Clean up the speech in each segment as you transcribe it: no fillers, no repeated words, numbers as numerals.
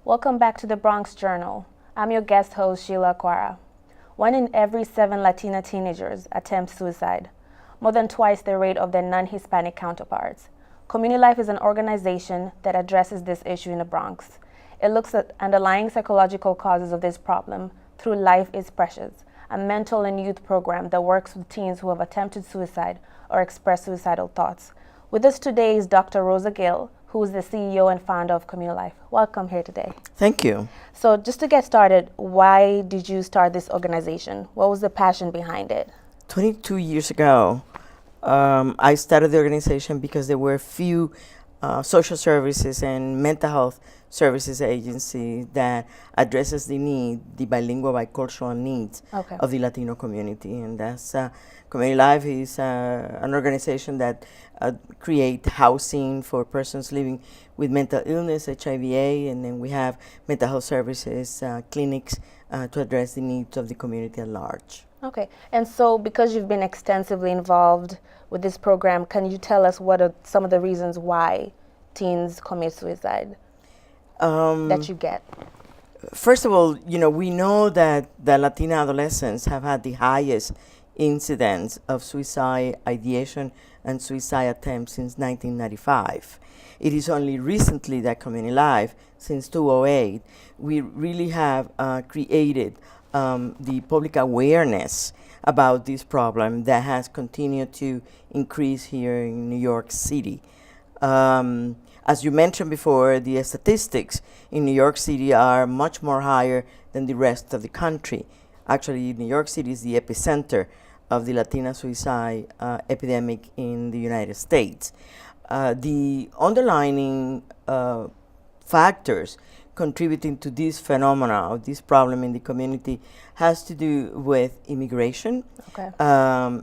Welcome back to the Bronx Journal. I'm your guest host, Sheila Aquara. 1 in every 7 Latina teenagers attempt suicide, more than twice the rate of their non-Hispanic counterparts. COMMUNILIFE is an organization that addresses this issue in the Bronx. It looks at underlying psychological causes of this problem through Life is Precious, a mental and youth program that works with teens who have attempted suicide or expressed suicidal thoughts. With us today is Dr. Rosa Gill, who is the CEO and founder of COMMUNILIFE. Welcome here today. Thank you. So just to get started, why did you start this organization? What was the passion behind it? 22 years ago, I started the organization because there were few social services and mental health services agency that addresses the bilingual, bicultural needs of the Latino community. And that's COMMUNILIFE is an organization that create housing for persons living with mental illness, HIV/AIDS, and then we have mental health services, clinics to address the needs of the community at large. Okay, and so because you've been extensively involved with this program, can you tell us what are some of the reasons why teens commit suicide that you get? First of all, we know that the Latina adolescents have had the highest incidence of suicide ideation and suicide attempts since 1995. It is only recently that COMMUNILIFE, since 2008, we really have created the public awareness about this problem that has continued to increase here in New York City. As you mentioned before, the statistics in New York City are much more higher than the rest of the country. Actually, New York City is the epicenter of the Latina suicide epidemic in the United States. The underlying factors contributing to this phenomena, of this problem in the community, has to do with immigration. Okay.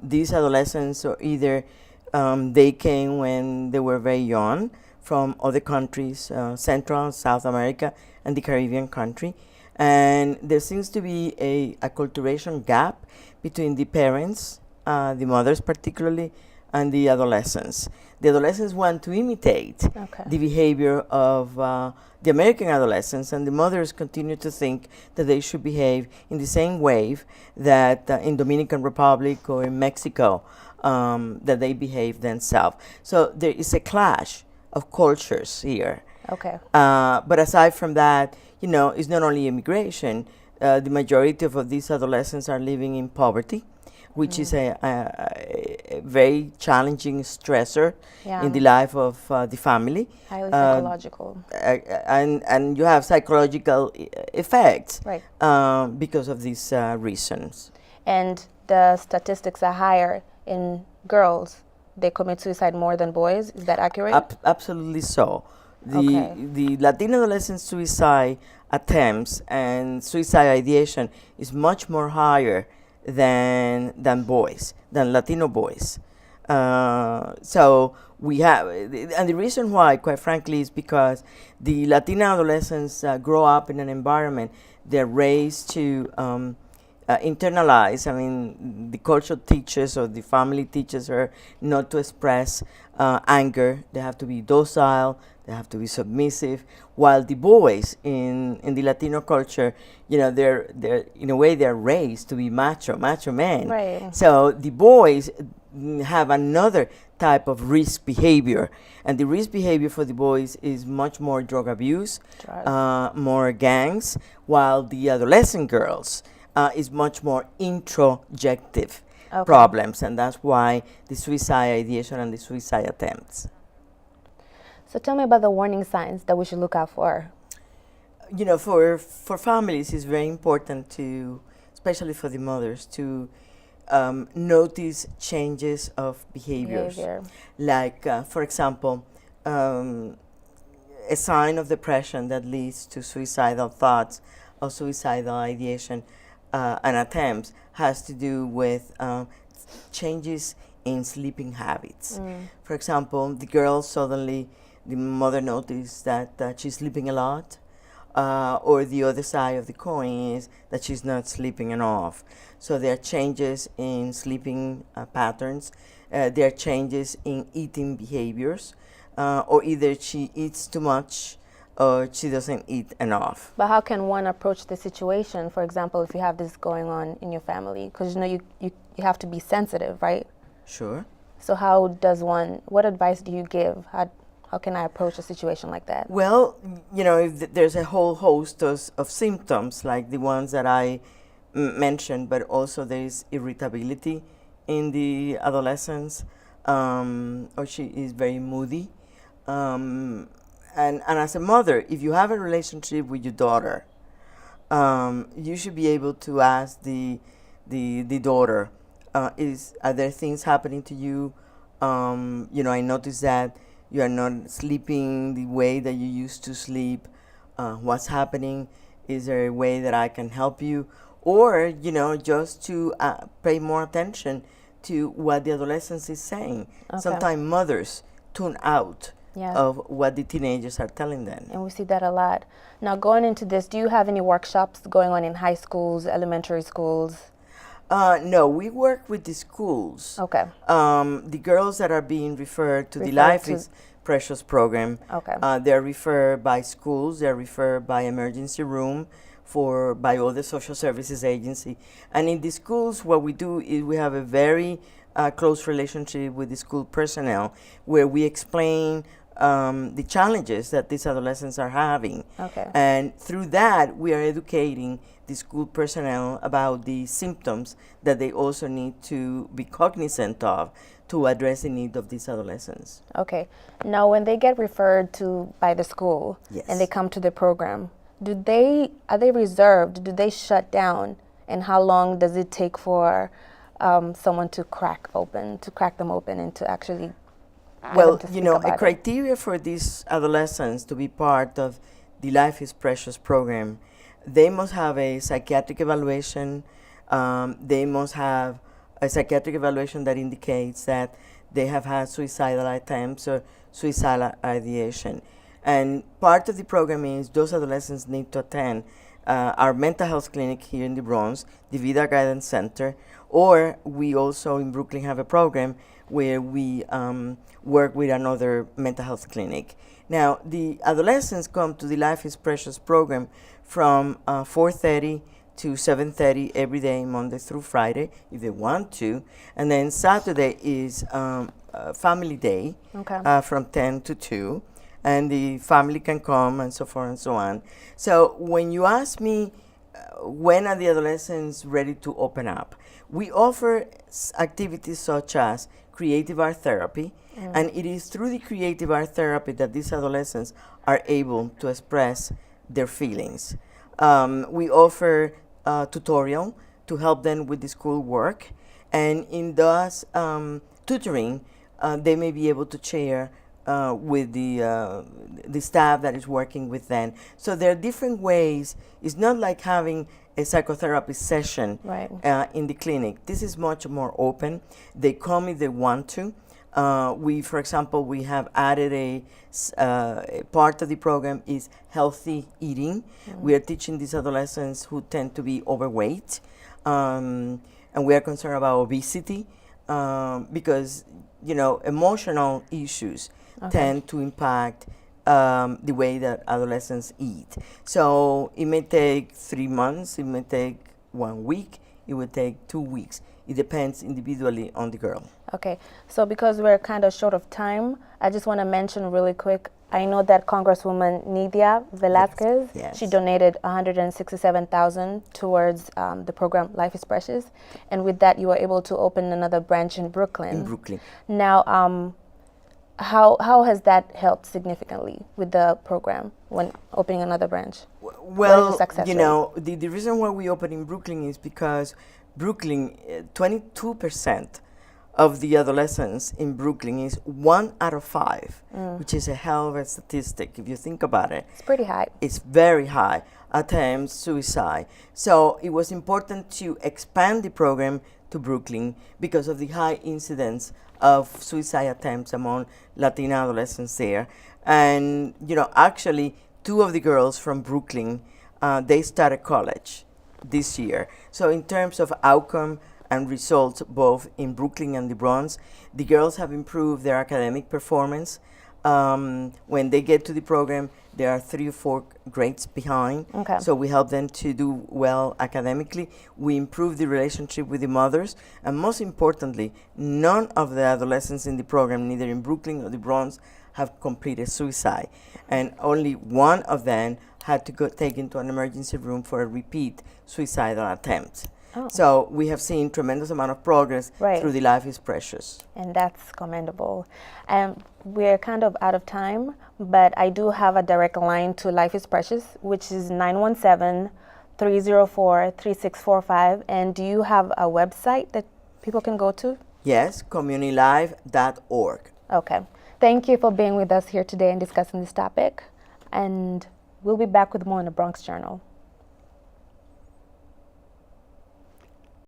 These adolescents are either they came when they were very young from other countries, Central, South America, and the Caribbean country. And there seems to be a acculturation gap between the parents, the mothers particularly, and the adolescents. The adolescents want to imitate the behavior of the American adolescents, and the mothers continue to think that they should behave in the same way that in Dominican Republic or in Mexico, that they behave themselves. So there is a clash of cultures here. Okay. But aside from that, it's not only immigration. The majority of these adolescents are living in poverty, which is a very challenging stressor in the life of the family. Highly psychological. And you have psychological effects because of these reasons. And the statistics are higher in girls. They commit suicide more than boys. Is that accurate? Absolutely so. The Latino adolescent suicide attempts and suicide ideation is much more higher than boys, than Latino boys. So we have, and the reason why, quite frankly, is because the Latina adolescents grow up in an environment they're raised to internalize. I mean, the culture teaches or the family teaches her not to express anger. They have to be docile. They have to be submissive. While the boys in the Latino culture, they're in a way they're raised to be macho men. Right. So the boys have another type of risk behavior, and the risk behavior for the boys is much more drug abuse, more gangs, while the adolescent girls is much more introjective problems, and that's why the suicide ideation and the suicide attempts. So tell me about the warning signs that we should look out for. For families, it's very important to, especially for the mothers, to notice changes of behaviors. Like, for example, a sign of depression that leads to suicidal thoughts or suicidal ideation and attempts has to do with changes in sleeping habits. For example, the girl suddenly, the mother noticed that she's sleeping a lot, or the other side of the coin is that she's not sleeping enough. So there are changes in sleeping patterns. There are changes in eating behaviors, or either she eats too much or she doesn't eat enough. But how can one approach the situation, for example, if you have this going on in your family? Because you have to be sensitive, right? Sure. So what advice do you give? How can I approach a situation like that? Well, if there's a whole host of symptoms like the ones that I mentioned, but also there is irritability in the adolescence, or she is very moody. And as a mother, if you have a relationship with your daughter, you should be able to ask the daughter, are there things happening to you? I noticed that you are not sleeping the way that you used to sleep. What's happening? Is there a way that I can help you? Or, just to pay more attention to what the adolescence is saying. Okay. Sometimes mothers tune out Yeah. of what the teenagers are telling them. And we see that a lot. Now, going into this, do you have any workshops going on in high schools, elementary schools? No, we work with the schools. Okay. The girls that are being referred to the Life is Precious program, Okay. they're referred by schools, they're referred by emergency room, by all the social services agency. And in the schools, what we do is we have a very close relationship with the school personnel where we explain the challenges that these adolescents are having. Okay. And through that, we are educating the school personnel about the symptoms that they also need to be cognizant of to address the need of these adolescents. Okay. Now, when they get referred to by the school Yes. and they come to the program, are they reserved? Do they shut down? And how long does it take for someone to crack them open and to actually Well, to speak about a it? criteria for these adolescents to be part of the Life is Precious program, they must have a psychiatric evaluation. They must have a psychiatric evaluation that indicates that they have had suicidal attempts or suicidal ideation. And part of the program is those adolescents need to attend our mental health clinic here in the Bronx, the Vida Guidance Center, or we also in Brooklyn have a program where we work with another mental health clinic. Now, the adolescents come to the Life is Precious program from 4:30 to 7:30 every day, Monday through Friday, if they want to. And then Saturday is family day, Okay. from 10 to 2. And the family can come and so forth and so on. So when you ask me when are the adolescents ready to open up, we offer activities such as creative art therapy, and it is through the creative art therapy that these adolescents are able to express their feelings. We offer tutorial to help them with the school work, and in thus tutoring, they may be able to share with the staff that is working with them. So there are different ways. It's not like having a psychotherapy session Right. in the clinic. This is much more open. They come if they want to. For example, we have added a part of the program is healthy eating. We are teaching these adolescents who tend to be overweight, and we are concerned about obesity because emotional issues tend to impact the way that adolescents eat. So it may take 3 months, it may take 1 week, it would take 2 weeks. It depends individually on the girl. Okay, so because we're kind of short of time, I just want to mention really quick, I know that Congresswoman Nidia Velazquez, Yes. she donated $167,000 towards the program Life is Precious, and with that you were able to open another branch in Brooklyn. In Brooklyn. Now, how has that helped significantly with the program when opening another branch? Well, success rate? the reason why we open in Brooklyn is because Brooklyn, 22% of the adolescents in Brooklyn is 1 out of 5, which is a hell of a statistic if you think about it. It's pretty high. It's very high, attempts suicide. So it was important to expand the program to Brooklyn because of the high incidence of suicide attempts among Latina adolescents there. And, actually, 2 of the girls from Brooklyn, they started college this year. So in terms of outcome and results, both in Brooklyn and the Bronx, the girls have improved their academic performance. When they get to the program, there are 3 or 4 grades behind. Okay. So we help them to do well academically. We improve the relationship with the mothers. And most importantly, none of the adolescents in the program, neither in Brooklyn or the Bronx, have completed suicide. And only one of them had to go taken to an emergency room for a repeat suicidal attempt. Oh. So we have seen tremendous amount of progress Right. through the Life is Precious. And that's commendable. We're kind of out of time, but I do have a direct line to Life is Precious, which is 917-304-3645. And do you have a website that people can go to? Yes, COMMUNILIFE.org. Okay. Thank you for being with us here today and discussing this topic. And we'll be back with more in the Bronx Journal.